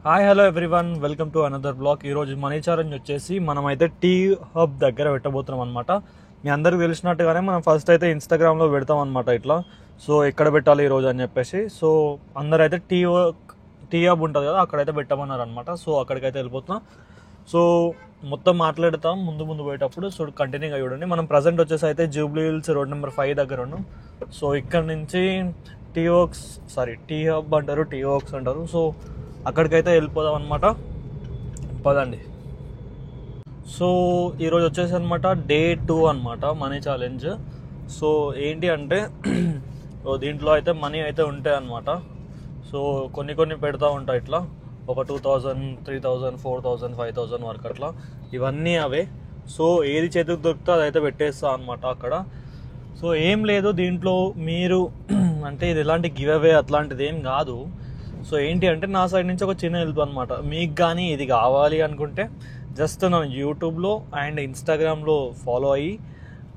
Hi hello everyone, welcome to another blog. ఈరోజు money challenge వచ్చేసి మనమైతే టీ హబ్ దగ్గర పెట్టబోతున్నాం అనమాట. మీ అందరికి తెలిసినట్టుగానే మనం ఫస్ట్ అయితే ఇన్స్టాగ్రామ్లో పెడతాం అనమాట ఇట్లా. సో ఎక్కడ పెట్టాలి ఈరోజు అని చెప్పేసి, సో అందరైతే టీ హబ్ ఉంటుంది కదా, అక్కడైతే పెట్టమన్నారు అనమాట. సో అక్కడికైతే వెళ్ళిపోతున్నాం. సో మొత్తం మాట్లాడతాం ముందు పోయేటప్పుడు. సో కంటిన్యూగా చూడండి. మనం ప్రజెంట్ వచ్చేసి అయితే జూబ్లీ హిల్స్ రోడ్ నెంబర్ 5 దగ్గర ఉన్నాం. సో ఇక్కడ నుంచి టీ హబ్ అంటారు, టీ వర్క్స్ అంటారు. సో అక్కడికైతే వెళ్ళిపోదాం అనమాట. పదండి. సో ఈరోజు వచ్చేసి అనమాట డే 2 అనమాట మనీ ఛాలెంజ్. సో ఏంటి అంటే దీంట్లో అయితే మనీ అయితే ఉంటాయి అనమాట. సో కొన్ని పెడతా ఉంటాయి ఇట్లా, ఒక 2000, 3000, 4000, 5000 వరకు అట్లా, ఇవన్నీ అవే. సో ఏది చేతికి దొరికితే అదైతే పెట్టేస్తా అనమాట అక్కడ. సో ఏం లేదు దీంట్లో, మీరు అంటే ఇది ఎలాంటి గివ్ అవే అట్లాంటిది ఏం కాదు. సో ఏంటి అంటే నా సైడ్ నుంచి ఒక చిన్న హెల్ప్ అనమాట. మీకు కానీ ఇది కావాలి అనుకుంటే జస్ట్ నా యూట్యూబ్లో అండ్ ఇన్స్టాగ్రామ్లో ఫాలో అయ్యి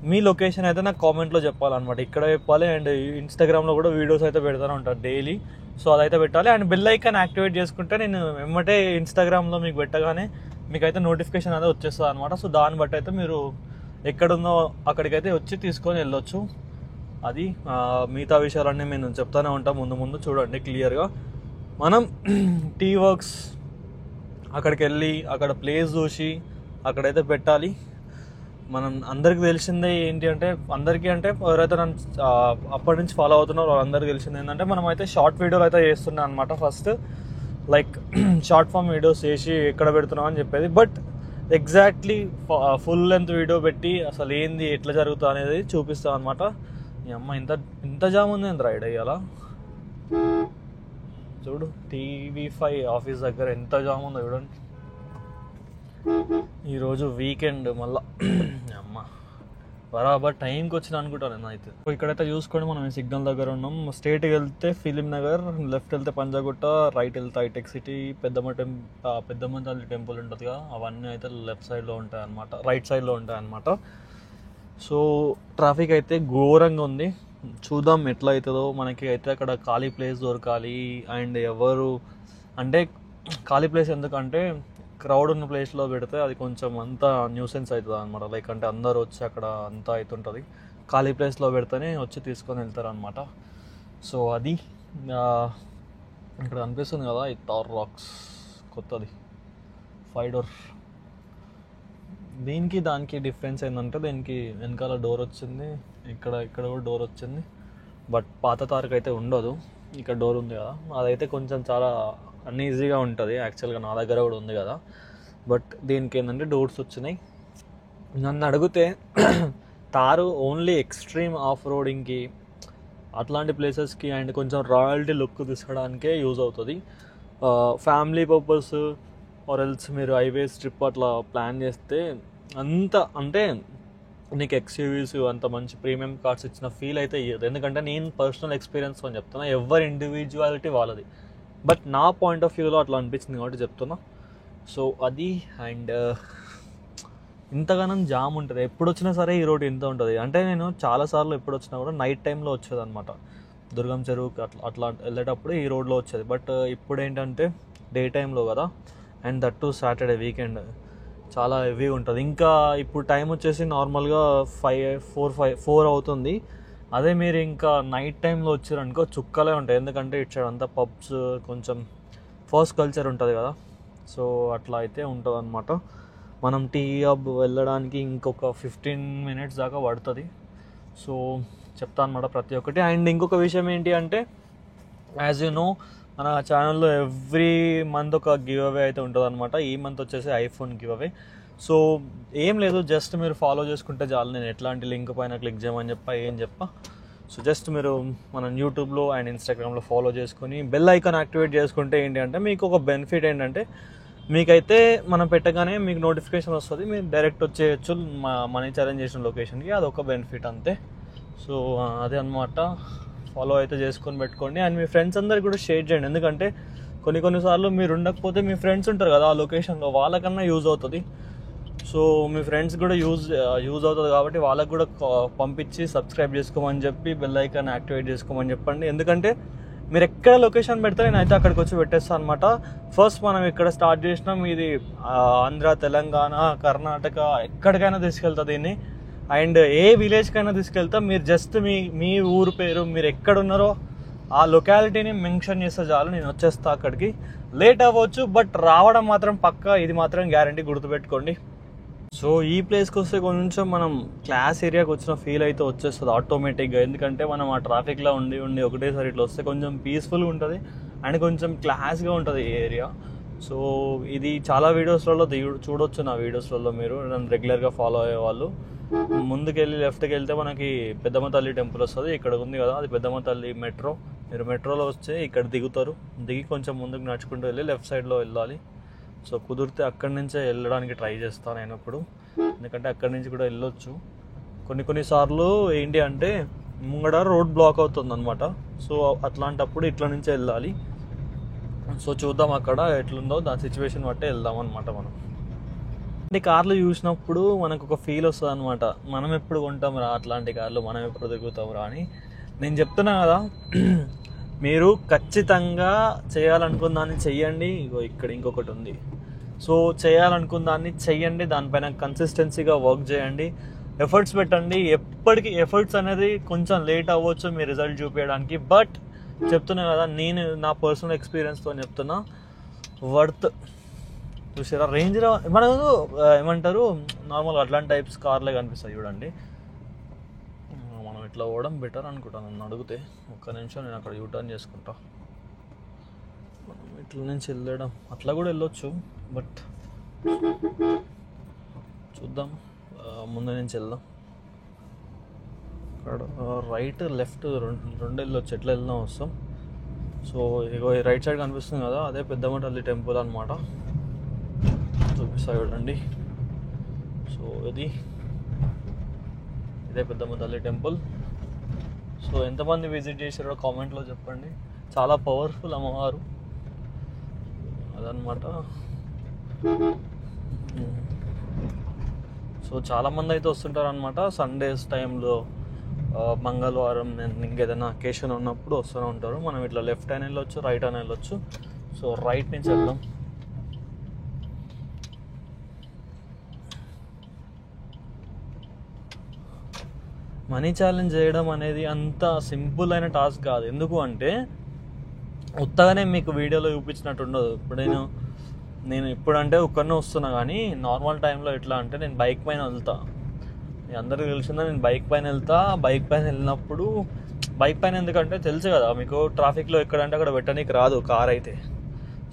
మీ లొకేషన్ అయితే నాకు కామెంట్లో చెప్పాలన్నమాట. ఇక్కడ చెప్పాలి, అండ్ ఇన్స్టాగ్రామ్లో కూడా వీడియోస్ అయితే పెడతానే ఉంటాను డైలీ. సో అదైతే పెట్టాలి. అండ్ బెల్ ఐకాన్ యాక్టివేట్ చేసుకుంటే నేను వెంబటే ఇన్స్టాగ్రామ్లో మీకు పెట్టగానే మీకైతే నోటిఫికేషన్ అయితే వచ్చేస్తుంది అనమాట. సో దాన్ని బట్టి అయితే మీరు ఎక్కడుందో అక్కడికైతే వచ్చి తీసుకొని వెళ్ళొచ్చు. అది మిగతా విషయాలన్నీ నేను చెప్తానే ఉంటాను ముందు చూడండి క్లియర్గా. మనం టీ వర్క్స్ అక్కడికి వెళ్ళి అక్కడ ప్లేస్ చూసి అక్కడైతే పెట్టాలి. మనం అందరికీ తెలిసిందే ఏంటి అంటే, అందరికీ అంటే ఎవరైతే నన్ను అప్పటి నుంచి ఫాలో అవుతున్నారో వాళ్ళందరికీ తెలిసింది ఏంటంటే, మనం అయితే షార్ట్ వీడియోలు అయితే చేస్తున్నాం అనమాట. First like short form videos చేసి ఎక్కడ పెడుతున్నాం అని చెప్పేది. But exactly full length video పెట్టి అసలు ఏంది ఎట్లా జరుగుతుంది అనేది చూపిస్తాం అనమాట. ఈ అమ్మ ఇంత జామ్ ఉంది ఎంత రైడ్ అయ్యాలా చూడు. TV5 ఆఫీస్ దగ్గర ఎంత జామ్ ఉందో చూడండి. ఈరోజు వీకెండ్ మళ్ళా అమ్మ బరాబర్ టైంకి వచ్చిన అనుకుంటాను నేను అయితే. ఇక్కడైతే చూసుకోండి, మనం సిగ్నల్ దగ్గర ఉన్నాం. స్ట్రేట్కి వెళ్తే ఫిలిం నగర్, లెఫ్ట్ వెళ్తే పంజాగుట్ట, రైట్ వెళ్తే హైటెక్ సిటీ, పెద్దమ్మ తల్లి టెంపుల్ ఉంటుందిగా, అవన్నీ అయితే లెఫ్ట్ సైడ్లో ఉంటాయి అన్నమాట, రైట్ సైడ్లో ఉంటాయి అన్నమాట. సో ట్రాఫిక్ అయితే ఘోరంగా ఉంది. చూద్దాం ఎట్లా అవుతుందో. మనకి అయితే అక్కడ ఖాళీ ప్లేస్ దొరకాలి. అండ్ ఎవరు అంటే ఖాళీ ప్లేస్ ఎందుకంటే క్రౌడ్ ఉన్న ప్లేస్లో పెడితే అది కొంచెం అంతా న్యూసెన్స్ అవుతుంది అనమాట. లైక్ అంటే అందరు వచ్చి అక్కడ అంతా అవుతుంటుంది. ఖాళీ ప్లేస్లో పెడితేనే వచ్చి తీసుకొని వెళ్తారు అనమాట. సో అది ఇక్కడ అనిపిస్తుంది కదా, ఈ టార్ రాక్స్ కొత్తది 5 డోర్. దానికి డిఫరెన్స్ ఏంటంటే, దీనికి వెనకాల డోర్ వచ్చింది, ఇక్కడ కూడా డోర్ వచ్చింది. బట్ పాత తారకు అయితే ఉండదు. ఇక్కడ డోర్ ఉంది కదా, అదైతే కొంచెం చాలా అన్ఈజీగా ఉంటుంది. యాక్చువల్గా నా దగ్గర కూడా ఉంది కదా, బట్ దీనికి ఏంటంటే డోర్స్ వచ్చినాయి. నన్ను అడిగితే తారు ఓన్లీ ఎక్స్ట్రీమ్ ఆఫ్ రోడింగ్కి అట్లాంటి ప్లేసెస్కి అండ్ కొంచెం రాయల్టీ లుక్ తీసుకోవడానికే యూజ్ అవుతుంది. ఫ్యామిలీ పర్పస్ ఆర్ ఎల్స్ మీరు హైవేస్ ట్రిప్ అట్లా ప్లాన్ చేస్తే అంత అంటే నీకు ఎక్స్యూవీస్ అంత మంచి ప్రీమియం కార్స్ ఇచ్చిన ఫీల్ అయితే ఇయ్యదు. ఎందుకంటే నేను పర్సనల్ ఎక్స్పీరియన్స్ అని చెప్తున్నా, ఎవరి ఇండివిజువాలిటీ వాళ్ళది. బట్ నా పాయింట్ ఆఫ్ వ్యూలో అట్లా అనిపించింది కాబట్టి చెప్తున్నా. సో అది. అండ్ ఇంతగానం జామ్ ఉంటుంది ఎప్పుడు వచ్చినా సరే. ఈ రోడ్ ఇంత ఉంటుంది అంటే, నేను చాలాసార్లు ఎప్పుడు వచ్చినా కూడా నైట్ టైంలో వచ్చేది అనమాట. దుర్గం చెరువుకి అట్లా వెళ్ళేటప్పుడు ఈ రోడ్లో వచ్చేది. బట్ ఇప్పుడు ఏంటంటే డే టైంలో కదా, and that to Saturday weekend చాలా హెవీగా ఉంటుంది. ఇంకా ఇప్పుడు టైం వచ్చేసి నార్మల్గా 4 అవుతుంది. అదే మీరు ఇంకా నైట్ టైంలో వచ్చారనుకో చుక్కలే ఉంటాయి. ఎందుకంటే ఇటు సైడ్ అంతా పబ్స్, కొంచెం ఫస్ట్ కల్చర్ ఉంటుంది కదా. సో అట్లా అయితే ఉంటుంది అనమాట. మనం టీ హబ్ వెళ్ళడానికి ఇంకొక 15 minutes దాకా పడుతుంది. సో చెప్తా అనమాట ప్రతి ఒక్కటి. అండ్ ఇంకొక విషయం ఏంటి అంటే, యాజ్ యూ నో మన ఛానల్లో ఎవ్రీ మంత్ ఒక గివ్ అవే అయితే ఉంటుంది అనమాట. ఈ మంత్ వచ్చేసి ఐఫోన్ గివ్ అవే. సో ఏం లేదు, జస్ట్ మీరు ఫాలో చేసుకుంటే చాలు. నేను ఎట్లాంటి లింక్ పైన క్లిక్ చేయమని ఏం చెప్పా. సో జస్ట్ మీరు మన యూట్యూబ్లో అండ్ ఇన్స్టాగ్రామ్లో ఫాలో చేసుకొని బెల్ ఐకాన్ యాక్టివేట్ చేసుకుంటే ఏంటి అంటే, మీకు ఒక బెనిఫిట్ ఏంటంటే, మీకైతే మనం పెట్టగానే మీకు నోటిఫికేషన్ వస్తుంది, మీరు డైరెక్ట్ వచ్చేయచ్చు మా మనీ ఛాలెంజ్ చేసిన లొకేషన్కి. అదొక బెనిఫిట్ అంతే. సో అదే అనమాట. ఫాలో అయితే చేసుకొని పెట్టుకోండి. అండ్ మీ ఫ్రెండ్స్ అందరికి కూడా షేర్ చేయండి. ఎందుకంటే కొన్నిసార్లు మీరు ఉండకపోతే మీ ఫ్రెండ్స్ ఉంటారు కదా ఆ లొకేషన్లో, వాళ్ళకన్నా యూజ్ అవుతుంది. సో మీ ఫ్రెండ్స్ కూడా యూజ్ అవుతుంది కాబట్టి వాళ్ళకి కూడా పంపించి సబ్స్క్రైబ్ చేసుకోమని చెప్పి బెల్ ఐకాన్ యాక్టివేట్ చేసుకోమని చెప్పండి. ఎందుకంటే మీరు ఎక్కడ లొకేషన్ పెడితే నేనైతే అక్కడికి వచ్చి పెట్టేస్తాను అనమాట. ఫస్ట్ మనం ఇక్కడ స్టార్ట్ చేసినాం, ఇది ఆంధ్ర, తెలంగాణ, కర్ణాటక ఎక్కడికైనా తీసుకెళ్తా దీన్ని. అండ్ ఏ విలేజ్కైనా తీసుకెళ్తా. మీరు జస్ట్ మీ ఊరు పేరు, మీరు ఎక్కడున్నారో ఆ లొకాలిటీని మెన్షన్ చేస్తే చాలు, నేను వచ్చేస్తా అక్కడికి. లేట్ అవ్వచ్చు, బట్ రావడం మాత్రం పక్కా, ఇది మాత్రం గ్యారంటీ, గుర్తుపెట్టుకోండి. సో ఈ ప్లేస్కి వస్తే కొంచెం మనం క్లాస్ ఏరియాకి వచ్చిన ఫీల్ అయితే వచ్చేస్తుంది ఆటోమేటిక్గా. ఎందుకంటే మనం ఆ ట్రాఫిక్లో ఉండి ఒకటేసారి ఇట్లా వస్తే కొంచెం పీస్ఫుల్గా ఉంటుంది అండ్ కొంచెం క్లాస్గా ఉంటుంది ఈ ఏరియా. సో ఇది చాలా వీడియోస్లలో చూడొచ్చు, నా వీడియోస్లలో మీరు నన్ను రెగ్యులర్గా ఫాలో అయ్యే వాళ్ళు. ముందుకెళ్ళి లెఫ్ట్కి వెళ్తే మనకి పెద్దమ్మ తల్లి టెంపుల్ వస్తుంది, ఇక్కడ ఉంది కదా అది పెద్దమ్మ తల్లి మెట్రో. మీరు మెట్రోలో వస్తే ఇక్కడ దిగుతారు, దిగి కొంచెం ముందుకు నడుచుకుంటూ వెళ్ళి లెఫ్ట్ సైడ్లో వెళ్ళాలి. సో కుదిరితే అక్కడి నుంచే వెళ్ళడానికి ట్రై చేస్తాను నేను ఇప్పుడు, ఎందుకంటే అక్కడి నుంచి కూడా వెళ్ళొచ్చు. కొన్నిసార్లు ఏంటి అంటే ముంగడ రోడ్ బ్లాక్ అవుతుంది అనమాట. సో అట్లాంటప్పుడు ఇట్లా నుంచే వెళ్ళాలి. సో చూద్దాం అక్కడ ఎట్లుందో, దాని సిచ్యువేషన్ బట్టే వెళ్దాం అనమాట మనం. అంటే కార్లు చూసినప్పుడు మనకు ఒక ఫీల్ వస్తుంది అనమాట, మనం ఎప్పుడు కొంటాం రా అట్లాంటి కార్లు, మనం ఎప్పుడు తిరుగుతాం రా అని. నేను చెప్తున్నా కదా, మీరు ఖచ్చితంగా చేయాలనుకున్న దాన్ని చెయ్యండి. ఇక్కడ ఇంకొకటి ఉంది. సో చేయాలనుకున్న దాన్ని చెయ్యండి, దానిపైన కన్సిస్టెన్సీగా వర్క్ చేయండి, ఎఫర్ట్స్ పెట్టండి. ఎప్పటికీ ఎఫర్ట్స్ అనేది కొంచెం లేట్ అవ్వచ్చు మీ రిజల్ట్ చూపించడానికి, బట్ చెప్తున్నా కదా, నేను నా పర్సనల్ ఎక్స్పీరియన్స్తో చెప్తున్నా, వర్త్. చూసారా రేంజ్ మనకు ఏమంటారు నార్మల్ అట్లాంటి టైప్స్ కార్లే కనిపిస్తాయి చూడండి. మనం ఇట్లా పోవడం బెటర్ అనుకుంటాను నన్ను అడిగితే. ఒక్క నిమిషం, నేను అక్కడ యూటర్న్ చేసుకుంటా. మనం ఇట్లా నుంచి వెళ్ళడం అట్లా కూడా వెళ్ళొచ్చు, బట్ చూద్దాం, ముందు నుంచి వెళ్దాం. అక్కడ రైట్ లెఫ్ట్ రెండు వెళ్ళొచ్చు, ఎట్లా వెళ్దాం వస్తాం. సో ఇగో రైట్ సైడ్ కనిపిస్తుంది కదా, అదే పెద్దమ్మ తల్లి టెంపుల్ అనమాట. చూపిస్తా చూడండి. సో ఇదే పెద్దమ్మ తల్లి టెంపుల్. సో ఎంతమంది విజిట్ చేశారో కామెంట్లో చెప్పండి. చాలా పవర్ఫుల్ అమ్మవారు అదనమాట. సో చాలామంది అయితే వస్తుంటారు అనమాట సండేస్ టైంలో, మంగళవారం ఇంకేదైనా అకేషన్ ఉన్నప్పుడు వస్తూనే ఉంటారు. మనం ఇట్లా లెఫ్ట్ అయినా వెళ్ళొచ్చు, రైట్ అయినా వెళ్ళొచ్చు. సో రైట్ నుంచి వెళ్దాం. మనీ ఛాలెంజ్ చేయడం అనేది అంత సింపుల్ అయిన టాస్క్ కాదు. ఎందుకు అంటే ఉత్తగానే మీకు వీడియోలో చూపించినట్టు ఉండదు. ఇప్పుడు నేను ఇప్పుడంటే ఒక్కరినే వస్తున్నా, కానీ నార్మల్ టైంలో ఎట్లా అంటే నేను బైక్ పైన వెళ్తా. అందరికీ తెలిసిందా, నేను బైక్ పైన వెళ్తా. బైక్ పైన వెళ్ళినప్పుడు బైక్ పైన ఎందుకంటే తెలుసు కదా మీకు, ట్రాఫిక్లో ఎక్కడంటే అక్కడ పెట్టడానికి రాదు కార్ అయితే.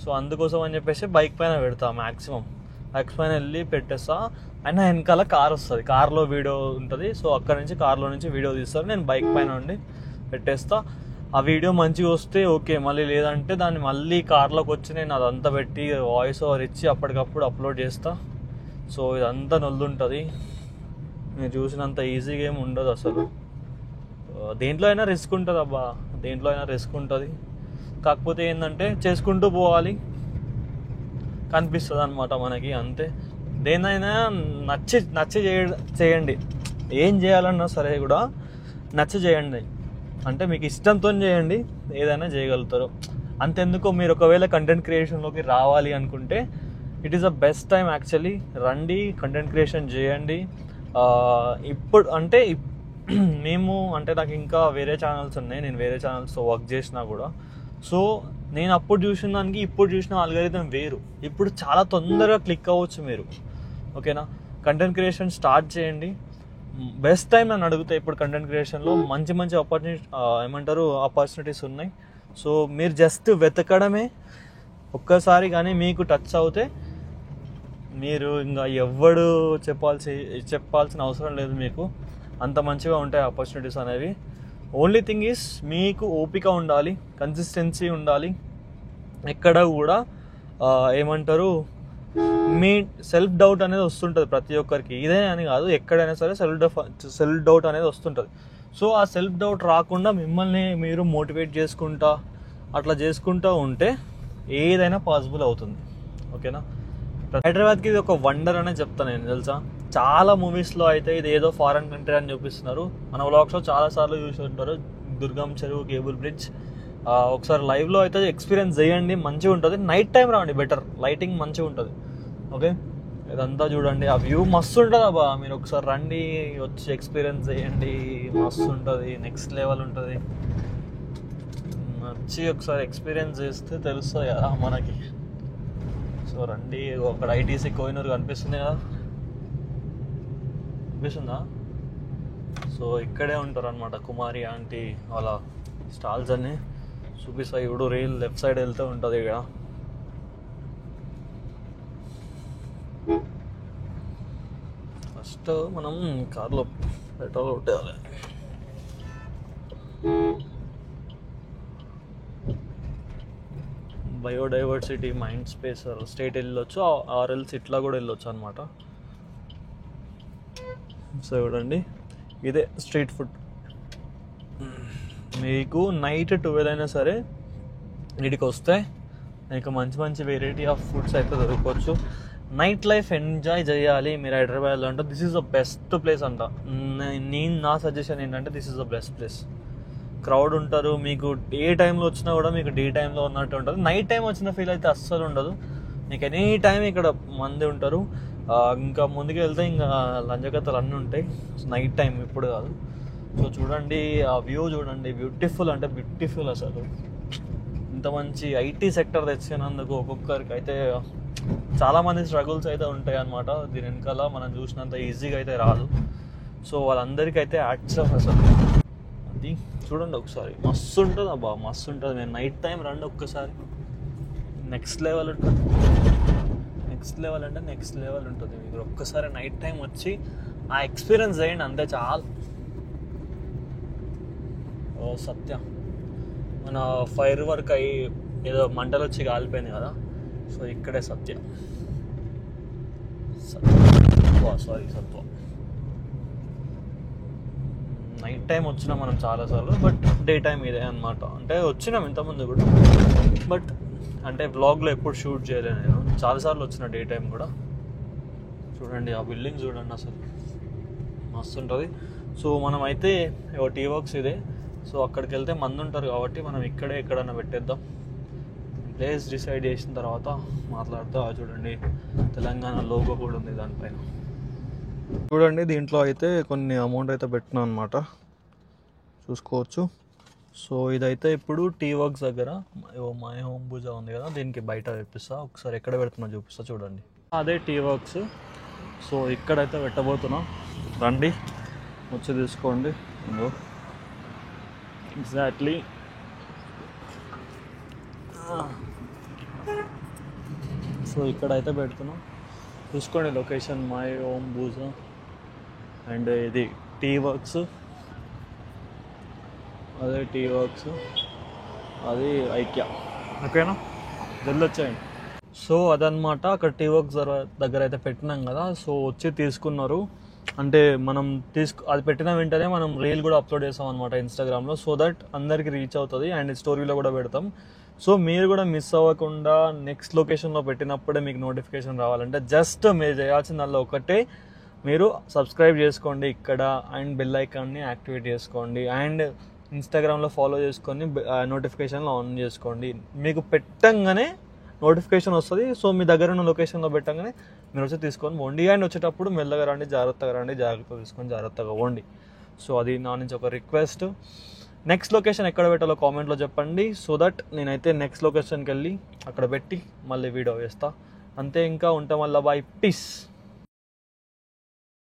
సో అందుకోసం అని చెప్పేసి బైక్ పైన పెడతా మ్యాక్సిమం. బైక్ పైన వెళ్ళి పెట్టేస్తా, అయినా వెనకాల కార్ వస్తుంది, కార్లో వీడియో ఉంటుంది. సో అక్కడ నుంచి కార్లో నుంచి వీడియో తీస్తారు, నేను బైక్ పైన ఉండి పెట్టేస్తా. ఆ వీడియో మంచిగా వస్తే ఓకే, మళ్ళీ లేదంటే దాన్ని మళ్ళీ కార్లోకి వచ్చి నేను అదంతా పెట్టి వాయిస్ ఓవర్ ఇచ్చి అప్పటికప్పుడు అప్లోడ్ చేస్తా. సో ఇదంతా నొల్లుంటుంది, మీరు చూసినంత ఈజీగా ఏమి ఉండదు అసలు. దేంట్లో అయినా రిస్క్ ఉంటుంది అబ్బా, దేంట్లో అయినా రిస్క్ ఉంటుంది. కాకపోతే ఏంటంటే చేసుకుంటూ పోవాలి, కనిపిస్తుంది అనమాట మనకి, అంతే. దేన్నైనా నచ్చి చేయండి. ఏం చేయాలన్నా సరే కూడా నచ్చి చేయండి, అంటే మీకు ఇష్టంతో చేయండి, ఏదైనా చేయగలుగుతారు. అంతెందుకు, మీరు ఒకవేళ కంటెంట్ క్రియేషన్లోకి రావాలి అనుకుంటే it is the best time actually. రండి, కంటెంట్ క్రియేషన్ చేయండి. ఇప్పుడు అంటే మేము అంటే నాకు ఇంకా వేరే ఛానల్స్ ఉన్నాయి, నేను వేరే ఛానల్స్తో వర్క్ చేసినా కూడా. సో నేను అప్పుడు చూసిన దానికి ఇప్పుడు చూసిన ఆల్గరిథం వేరు. ఇప్పుడు చాలా తొందరగా క్లిక్ అవ్వచ్చు మీరు, ఓకేనా. కంటెంట్ క్రియేషన్ స్టార్ట్ చేయండి. బెస్ట్ టైం నన్ను అడిగితే ఇప్పుడు కంటెంట్ క్రియేషన్లో మంచి ఆపర్చునిటీస్ ఉన్నాయి. సో మీరు జస్ట్ వెతకడమే. ఒక్కసారి కానీ మీకు టచ్ అవుతే మీరు ఇంకా ఎవ్వడు చెప్పాల్సిన అవసరం లేదు, మీకు అంత మంచిగా ఉంటాయి ఆపర్చునిటీస్ అనేవి. ఓన్లీ థింగ్ ఈస్ మీకు ఓపిక ఉండాలి, కన్సిస్టెన్సీ ఉండాలి. ఎక్కడ కూడా మీ సెల్ఫ్ డౌట్ అనేది వస్తుంటుంది ప్రతి ఒక్కరికి, ఇదే అని కాదు, ఎక్కడైనా సరే సెల్ఫ్ డౌట్ అనేది వస్తుంటుంది. సో ఆ సెల్ఫ్ డౌట్ రాకుండా మిమ్మల్ని మీరు మోటివేట్ అట్లా చేసుకుంటూ ఉంటే ఏదైనా పాసిబుల్ అవుతుంది, ఓకేనా. హైదరాబాద్కి ఇది ఒక వండర్ అనే చెప్తాను నేను, తెలుసా. చాలా మూవీస్లో అయితే ఇది ఏదో ఫారెన్ కంట్రీ అని చూపిస్తున్నారు. మన వ్లాగ్స్లో చాలాసార్లు చూసి ఉంటారు, దుర్గం చెరువు, కేబుల్ బ్రిడ్జ్. ఒకసారి లైవ్లో అయితే ఎక్స్పీరియన్స్ చేయండి, మంచిగా ఉంటుంది. నైట్ టైం రాండి, బెటర్, లైటింగ్ మంచిగా ఉంటుంది. ఓకే, ఇదంతా చూడండి, ఆ వ్యూ మస్తు ఉంటుంది అబ్బా. మీరు ఒకసారి రండి, వచ్చి ఎక్స్పీరియన్స్ చేయండి, మస్తు ఉంటుంది, నెక్స్ట్ లెవెల్ ఉంటుంది. వచ్చి ఒకసారి ఎక్స్పీరియన్స్ చేస్తే తెలుస్తుంది కదా మనకి. సో రండి, అక్కడ ఐటీసీ కోహినూర్ కనిపిస్తుంది కదా, కనిపిస్తుందా? సో ఇక్కడే ఉంటారు అనమాట కుమారి ఆంటీ వాళ్ళ స్టాల్స్ అన్నీ చూపిస్తాయి. ఇప్పుడు రైల్ లెఫ్ట్ సైడ్ వెళ్తూ ఉంటుంది ఇక్కడ. ఫస్ట్ మనం కార్లో పెట్రోల్ కొట్టేయాలి. బయోడైవర్సిటీ మైండ్ స్పేస్ స్టేట్ వెళ్ళొచ్చు, ఆర్ఎల్స్ ఇట్లా కూడా వెళ్ళొచ్చు అనమాట. సో చూడండి, ఇదే స్ట్రీట్ ఫుడ్. మీకు నైట్ 12 అయినా సరే వీటికి వస్తే మీకు మంచి మంచి వెరైటీ ఆఫ్ ఫుడ్స్ అయితే దొరకవచ్చు. నైట్ లైఫ్ ఎంజాయ్ చేయాలి మీరు హైదరాబాద్లో అంటే this is the best place అంట. నా సజెషన్ ఏంటంటే this is the best place. Crowd ఉంటారు, మీకు ఏ టైంలో వచ్చినా కూడా మీకు డే టైంలో ఉన్నట్టు ఉంటుంది. నైట్ టైం వచ్చిన ఫీల్ అయితే అస్సలు ఉండదు. మీకు ఎనీ టైం ఇక్కడ మంది ఉంటారు. ఇంకా ముందుకు వెళ్తే ఇంకా లంచగత్తలు అన్నీ ఉంటాయి. నైట్ టైం ఇప్పుడు కాదు. సో చూడండి, ఆ వ్యూ చూడండి, బ్యూటిఫుల్ అంటే బ్యూటిఫుల్. అసలు ఇంత మంచి ఐటీ సెక్టర్ తెచ్చినందుకు ఒక్కొక్కరికి అయితే చాలామంది స్ట్రగుల్స్ అయితే ఉంటాయి అన్నమాట. దీని వెనకాల మనం చూసినంత ఈజీగా అయితే రాదు. సో వాళ్ళందరికీ అయితే యాక్ట్స్ ఆఫ్ అసలు. అది చూడండి ఒకసారి, మస్తు ఉంటుంది అబ్బా, మస్తు ఉంటుంది. నేను నైట్ టైం రండి ఒక్కసారి, నెక్స్ట్ లెవెల్ ఉంటుంది. నెక్స్ట్ లెవెల్ అంటే నెక్స్ట్ లెవెల్ ఉంటుంది. మీరు ఒక్కసారి నైట్ టైం వచ్చి ఆ ఎక్స్పీరియన్స్ చేయండి, అంతే చాలు. ఓ సత్య, మన ఫైర్ వర్క్ అయ్యి ఏదో మంటలు వచ్చి కాలిపోయింది కదా, సో ఇక్కడే సత్య. సత్వ నైట్ టైం వచ్చినాం మనం చాలాసార్లు, బట్ డే టైం ఇదే అనమాట. అంటే వచ్చినాం ఇంతకుముందు కూడా, బట్ అంటే వ్లాగ్లో ఎప్పుడు షూట్ చేయలేదు నేను. చాలాసార్లు వచ్చిన డే టైం కూడా. చూడండి ఆ బిల్డింగ్ చూడండి, అసలు మస్తు ఉంటుంది. సో మనం అయితే టీ వర్క్స్ ఇదే. సో అక్కడికి వెళ్తే మంది ఉంటారు కాబట్టి మనం ఇక్కడే ఎక్కడన్నా పెట్టేద్దాం. ప్లేస్ డిసైడ్ చేసిన తర్వాత మాట్లాడుతూ. చూడండి తెలంగాణ లోగో కూడా ఉంది దానిపైన. చూడండి దీంట్లో అయితే కొన్ని అమౌంట్ అయితే పెట్టినా అనమాట, చూసుకోవచ్చు. సో ఇదైతే ఇప్పుడు టీ వర్క్స్ దగ్గర మై హోమ్ పూజా ఉంది కదా, దీనికి బయట తెప్పిస్తా. ఒకసారి ఎక్కడ పెడుతున్నా చూపిస్తా చూడండి. అదే టీ వర్క్స్. సో ఇక్కడైతే పెట్టబోతున్నా, రండి వచ్చి తీసుకోండి. ఎగ్జాక్ట్లీ సో ఇక్కడైతే పెడుతున్నాం, చూసుకోండి location. My home Pooja and ఇది టీ వర్క్స్, అదే టీ వర్క్స్, అది ఐక్య. ఓకేనా, వెళ్ళొచ్చేయండి. సో అదనమాట, అక్కడ టీ వర్క్స్ దగ్గర అయితే పెట్టినాం కదా. సో వచ్చి తీసుకున్నారు. అంటే మనం అది పెట్టిన వెంటనే మనం రీల్ కూడా అప్లోడ్ చేస్తాం అనమాట ఇన్స్టాగ్రామ్లో. సో దట్ అందరికీ రీచ్ అవుతుంది అండ్ స్టోరీలో కూడా పెడతాం. సో మీరు కూడా మిస్ అవ్వకుండా నెక్స్ట్ లొకేషన్లో పెట్టినప్పుడే మీకు నోటిఫికేషన్ రావాలంటే జస్ట్ మీరు చేయాల్సిందల్లా ఒకటే, మీరు సబ్స్క్రైబ్ చేసుకోండి ఇక్కడ అండ్ బెల్ ఐకాన్ని యాక్టివేట్ చేసుకోండి అండ్ ఇన్స్టాగ్రామ్లో ఫాలో చేసుకొని నోటిఫికేషన్లో ఆన్ చేసుకోండి. మీకు పెట్టంగానే నోటిఫికేషన్ వస్తుంది. సో మీ దగ్గర ఉన్న లొకేషన్లో పెట్టంగానే మీరు వచ్చి తీసుకొని పోండి. అండ్ వచ్చేటప్పుడు మెల్లగా రండి, జాగ్రత్తగా తీసుకొని జాగ్రత్తగా పోండి. సో అది నా నుంచి ఒక రిక్వెస్ట్. నెక్స్ట్ లొకేషన్ ఎక్కడ పెట్టాలో కామెంట్లో చెప్పండి. సో దట్ నేనైతే నెక్స్ట్ లొకేషన్కి వెళ్ళి అక్కడ పెట్టి మళ్ళీ వీడియో వేస్తా. అంతే, ఇంకా ఉంటాం వల్ల. Bye, piece.